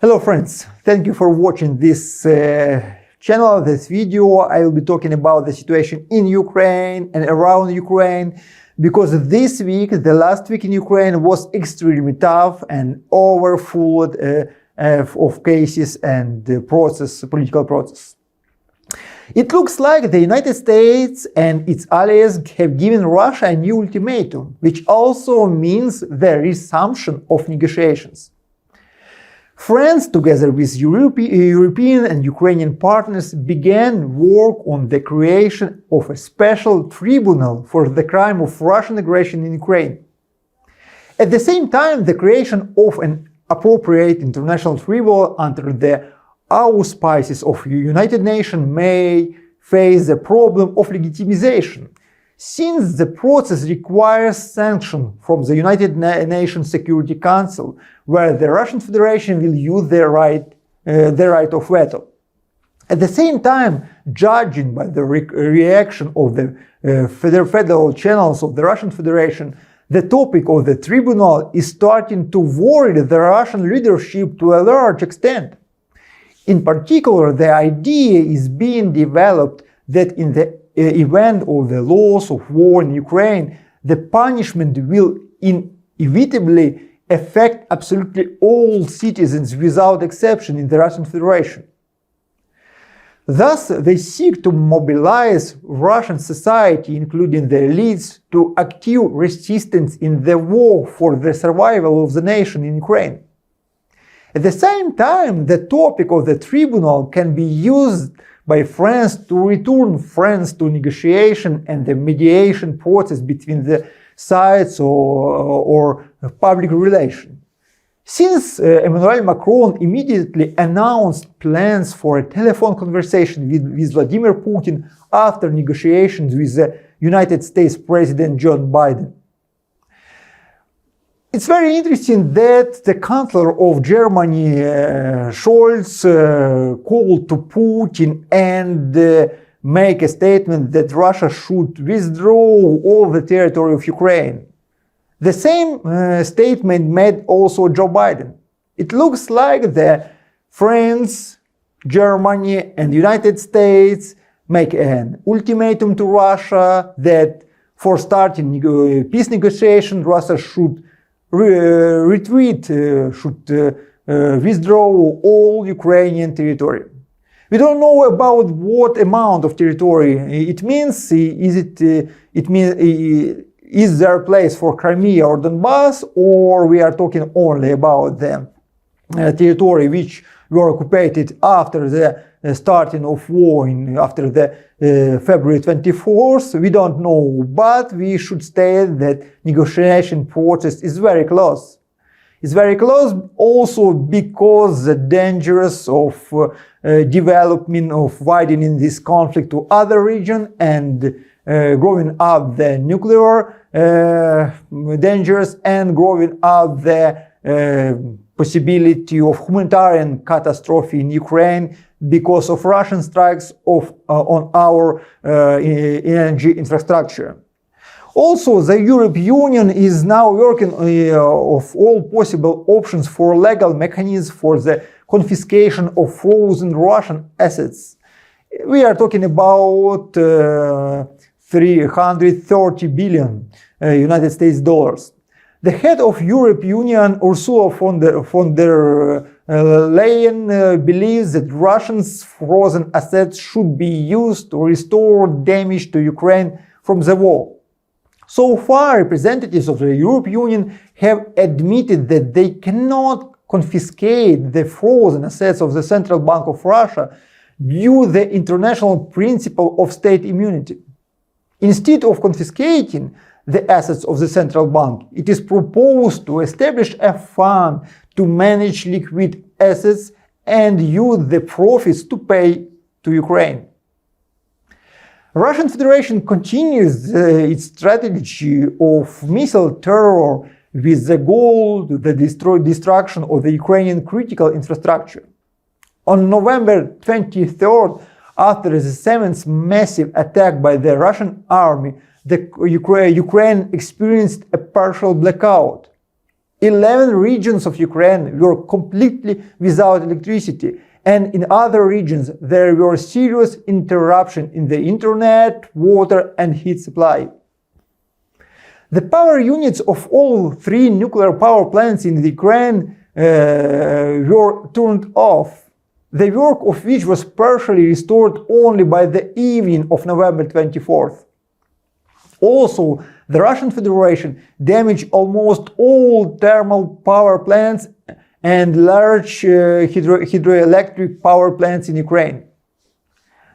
Hello friends, thank you for watching this channel, this video. I will be talking about the situation in Ukraine and around Ukraine, because this week, the last week in Ukraine was extremely tough and full of cases and political process. It looks like the United States and its allies have given Russia a new ultimatum, which also means the resumption of negotiations. France, together with European and Ukrainian partners, began work on the creation of a special tribunal for the crime of Russian aggression in Ukraine. At the same time, the creation of an appropriate international tribunal under the auspices of the United Nations may face the problem of legitimization, since the process requires sanction from the United Nations Security Council, where the Russian Federation will use the right of veto. At the same time, judging by the reaction of the federal channels of the Russian Federation, the topic of the tribunal is starting to worry the Russian leadership to a large extent. In particular, the idea is being developed that in the event of the loss of war in Ukraine, the punishment will inevitably affect absolutely all citizens without exception in the Russian Federation. Thus, they seek to mobilize Russian society, including the elites, to active resistance in the war for the survival of the nation in Ukraine. At the same time, the topic of the tribunal can be used by France to return France to negotiation and the mediation process between the sides or public relation. Since Emmanuel Macron immediately announced plans for a telephone conversation with Vladimir Putin after negotiations with the United States President John Biden. It's very interesting that the Chancellor of Germany, Scholz, called to Putin and make a statement that Russia should withdraw all the territory of Ukraine. The same statement made also Joe Biden. It looks like the France, Germany and the United States make an ultimatum to Russia that for starting peace negotiations, Russia should retreat, should withdraw all Ukrainian territory. We don't know about what amount of territory it means. Is there a place for Crimea or Donbass, or we are talking only about the territory which were occupied after the starting of war after the February 24th? We don't know, but we should state that negotiation process is very close. It's very close also because the dangers of development of widening this conflict to other regions and growing up the nuclear dangers and growing up the possibility of humanitarian catastrophe in Ukraine because of Russian strikes on our energy infrastructure. Also, the European Union is now working of all possible options for legal mechanisms for the confiscation of frozen Russian assets. We are talking about 330 billion United States dollars. The head of European Union, Ursula von der Leyen, believes that Russians' frozen assets should be used to restore damage to Ukraine from the war. So far, representatives of the European Union have admitted that they cannot confiscate the frozen assets of the Central Bank of Russia due to the international principle of state immunity. Instead of confiscating the assets of the central bank, it is proposed to establish a fund to manage liquid assets and use the profits to pay to Ukraine. Russian Federation continues its strategy of missile terror with the goal to the destruction of the Ukrainian critical infrastructure. On November 23rd, after the seventh massive attack by the Russian army, Ukraine experienced a partial blackout. 11 regions of Ukraine were completely without electricity, and in other regions there were serious interruptions in the internet, water and heat supply. The power units of all 3 nuclear power plants in the Ukraine were turned off, the work of which was partially restored only by the evening of November 24th. Also, the Russian Federation damaged almost all thermal power plants and large hydroelectric power plants in Ukraine.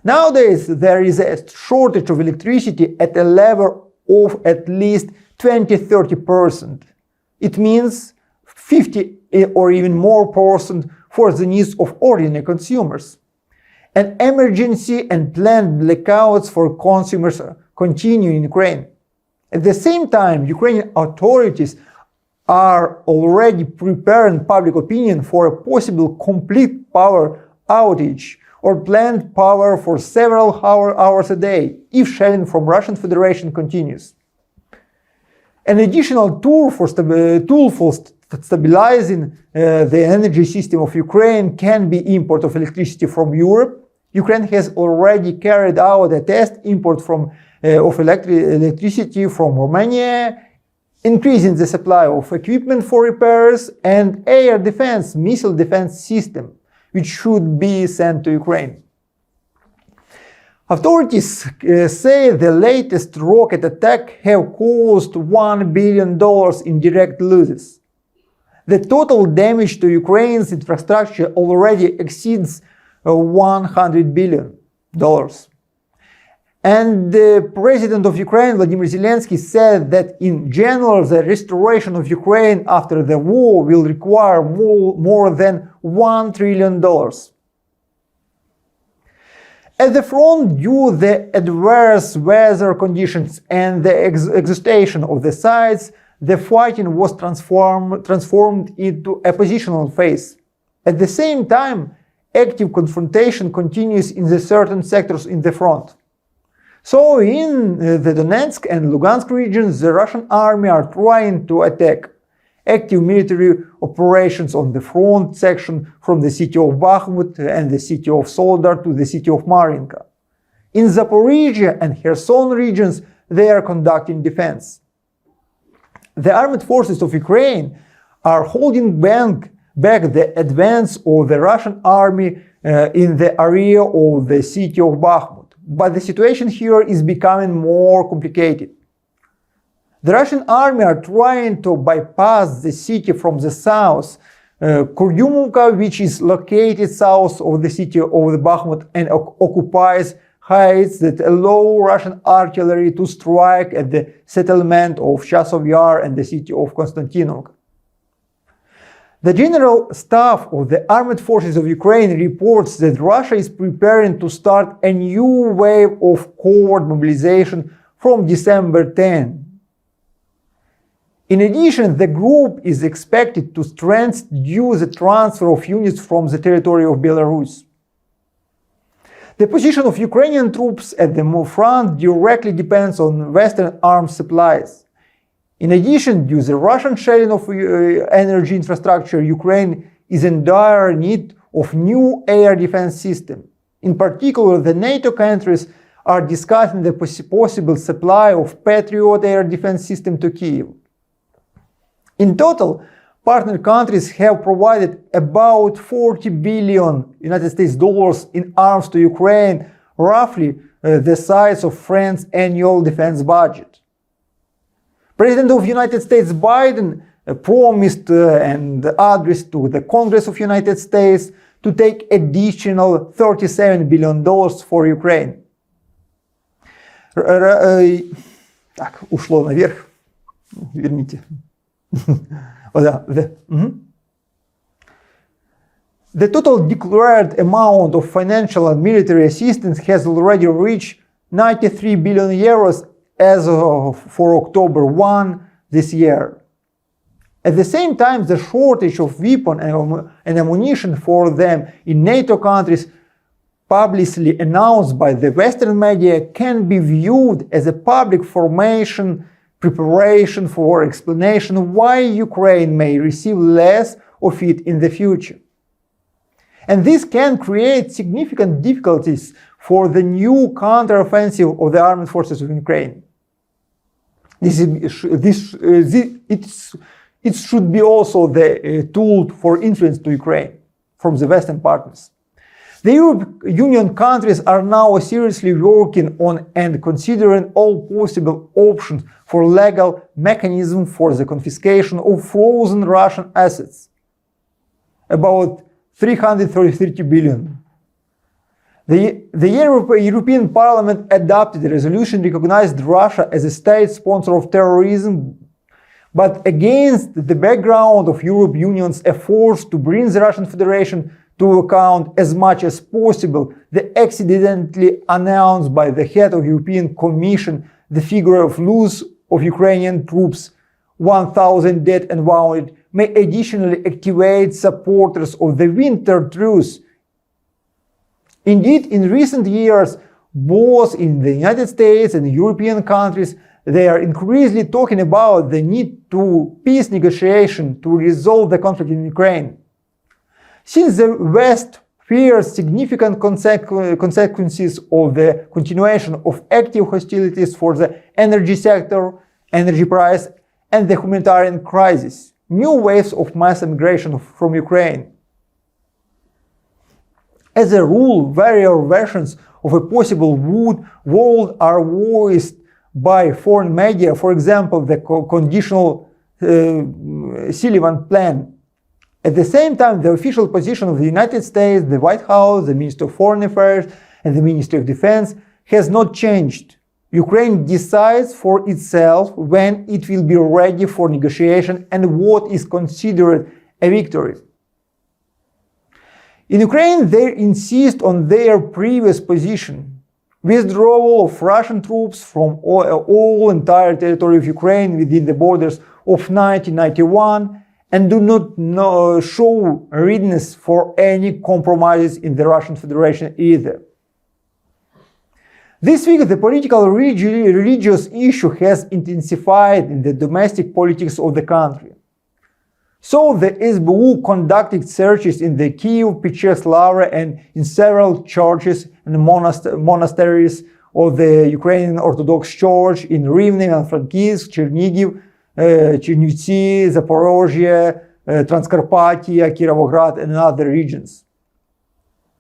Nowadays, there is a shortage of electricity at a level of at least 20–30%. It means 50 or even more % for the needs of ordinary consumers. An emergency and planned blackouts for consumers continue in Ukraine. At the same time, Ukrainian authorities are already preparing public opinion for a possible complete power outage or planned power for several hours a day if shelling from Russian Federation continues. An additional tool for stabilizing the energy system of Ukraine can be import of electricity from Europe. Ukraine has already carried out a test import of electricity from Romania, increasing the supply of equipment for repairs and air defense, missile defense system, which should be sent to Ukraine. Authorities say the latest rocket attack have caused $1 billion in direct losses. The total damage to Ukraine's infrastructure already exceeds $100 billion. And the President of Ukraine, Vladimir Zelensky, said that in general the restoration of Ukraine after the war will require more than $1 trillion. At the front, due to the adverse weather conditions and the exhaustion of the sides, the fighting was transformed into a positional phase. At the same time, active confrontation continues in the certain sectors in the front. So in the Donetsk and Lugansk regions, the Russian army are trying to attack. Active military operations on the front section from the city of Bakhmut and the city of Soledar to the city of Marinka. In Zaporizhia and Kherson regions, they are conducting defense. The armed forces of Ukraine are holding back the advance of the Russian army in the area of the city of Bakhmut. But the situation here is becoming more complicated. The Russian army are trying to bypass the city from the south, Kurdyumovka, which is located south of the city of the Bakhmut and occupies heights that allow Russian artillery to strike at the settlement of Chasov Yar and the city of Konstantinovka. The General Staff of the Armed Forces of Ukraine reports that Russia is preparing to start a new wave of covert mobilization from December 10. In addition, the group is expected to strengthen due to the transfer of units from the territory of Belarus. The position of Ukrainian troops at the front directly depends on Western arms supplies. In addition, due to the Russian shelling of energy infrastructure, Ukraine is in dire need of new air defense system. In particular, the NATO countries are discussing the possible supply of Patriot air defense system to Kyiv. In total, partner countries have provided about $40 billion US in arms to Ukraine, roughly the size of France's annual defense budget. President of the United States Biden promised and addressed to the Congress of the United States to take additional $37 billion for Ukraine. Так, ушло наверх. Верните. The total declared amount of financial and military assistance has already reached 93 billion euros as of for October 1 this year. At the same time, the shortage of weapons and ammunition for them in NATO countries publicly announced by the Western media can be viewed as a public preparation for explanation why Ukraine may receive less of it in the future. And this can create significant difficulties for the new counteroffensive of the armed forces of Ukraine. It should be also the tool for influence to Ukraine from the Western partners. The European Union countries are now seriously working on and considering all possible options for legal mechanism for the confiscation of frozen Russian assets, about 330 billion. The European Parliament adopted a resolution recognized Russia as a state sponsor of terrorism, but against the background of European Union's efforts to bring the Russian Federation to account as much as possible the accidentally announced by the head of European Commission the figure of loss of Ukrainian troops, 1,000 dead and wounded, may additionally activate supporters of the winter truce. Indeed, in recent years, both in the United States and European countries, they are increasingly talking about the need to peace negotiation to resolve the conflict in Ukraine. Since the West fears significant consequences of the continuation of active hostilities for the energy sector, energy price, and the humanitarian crisis, new waves of mass immigration from Ukraine. As a rule, various versions of a possible world are voiced by foreign media, for example, the conditional Sullivan plan. At the same time, the official position of the United States, the White House, the Ministry of Foreign Affairs, and the Ministry of Defense has not changed. Ukraine decides for itself when it will be ready for negotiation and what is considered a victory. In Ukraine, they insist on their previous position, withdrawal of Russian troops from all entire territory of Ukraine within the borders of 1991, and do not show readiness for any compromises in the Russian Federation either. This week, the political religious issue has intensified in the domestic politics of the country. So the SBU conducted searches in the Kyiv, Pechersk Lavra, and in several churches and monasteries of the Ukrainian Orthodox Church in Rivne, Frankivsk, Chernigiv, Chernivtsi, Zaporozhye, Transcarpathia, Kirovograd, and other regions.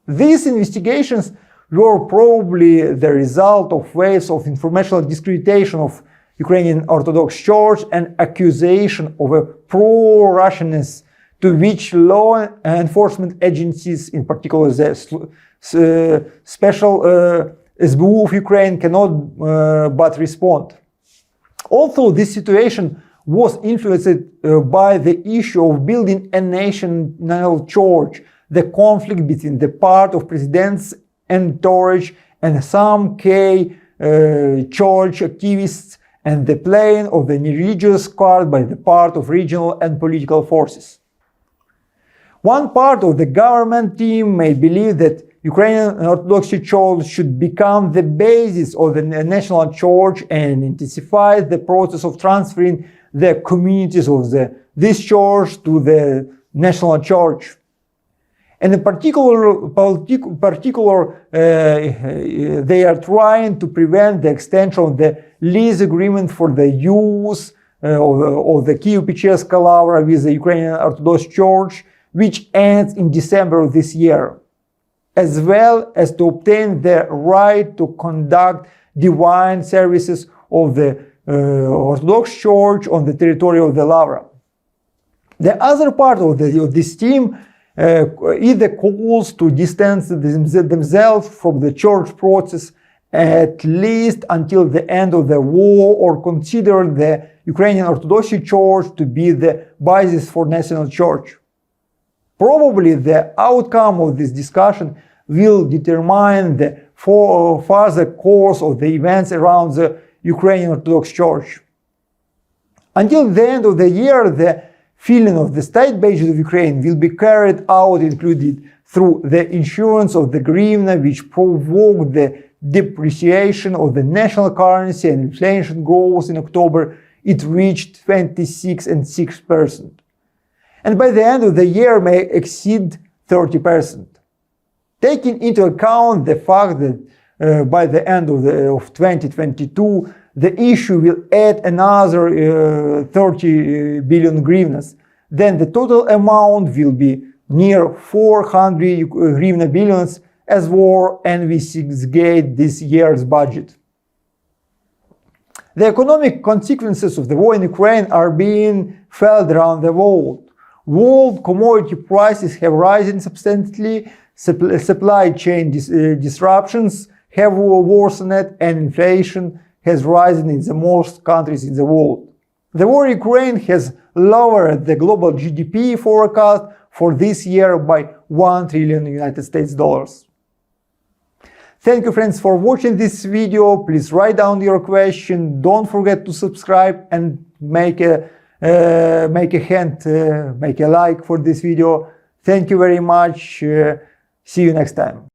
These investigations were probably the result of waves of informational discreditation of Ukrainian Orthodox Church and accusation of a pro-Russianness to which law enforcement agencies, in particular the special SBU of Ukraine, cannot but respond. Although this situation was influenced by the issue of building a national church, the conflict between the part of president's entourage and some key church activists and the playing of the religious card by the part of regional and political forces. One part of the government team may believe that Ukrainian Orthodox Church should become the basis of the national church and intensify the process of transferring the communities of this church to the national church. And in particular, they are trying to prevent the extension of the lease agreement for the use of the Kyiv-Pechersk Lavra with the Ukrainian Orthodox Church, which ends in December of this year, as well as to obtain the right to conduct divine services of the Orthodox Church on the territory of the Lavra. The other part of this team either calls to distance themselves from the church process at least until the end of the war, or consider the Ukrainian Orthodox Church to be the basis for national church. Probably the outcome of this discussion will determine the further course of the events around the Ukrainian Orthodox Church. Until the end of the year, the filling of the state budget of Ukraine will be carried out, included through the insurance of the hryvnia, which provoked the depreciation of the national currency and inflation growth in October it reached 26.6%. And by the end of the year may exceed 30%. Taking into account the fact that by the end of 2022, the issue will add another 30 billion hryvnias, then the total amount will be near 400 hryvnia billions, as war envisaged this year's budget. The economic consequences of the war in Ukraine are being felt around the world. World commodity prices have risen substantially, supply chain disruptions have worsened, and inflation has risen in the most countries in the world. The war in Ukraine has lowered the global GDP forecast for this year by $1 trillion United States dollars. Thank you, friends, for watching this video. Please write down your question. Don't forget to subscribe and make a like for this video. Thank you very much. See you next time.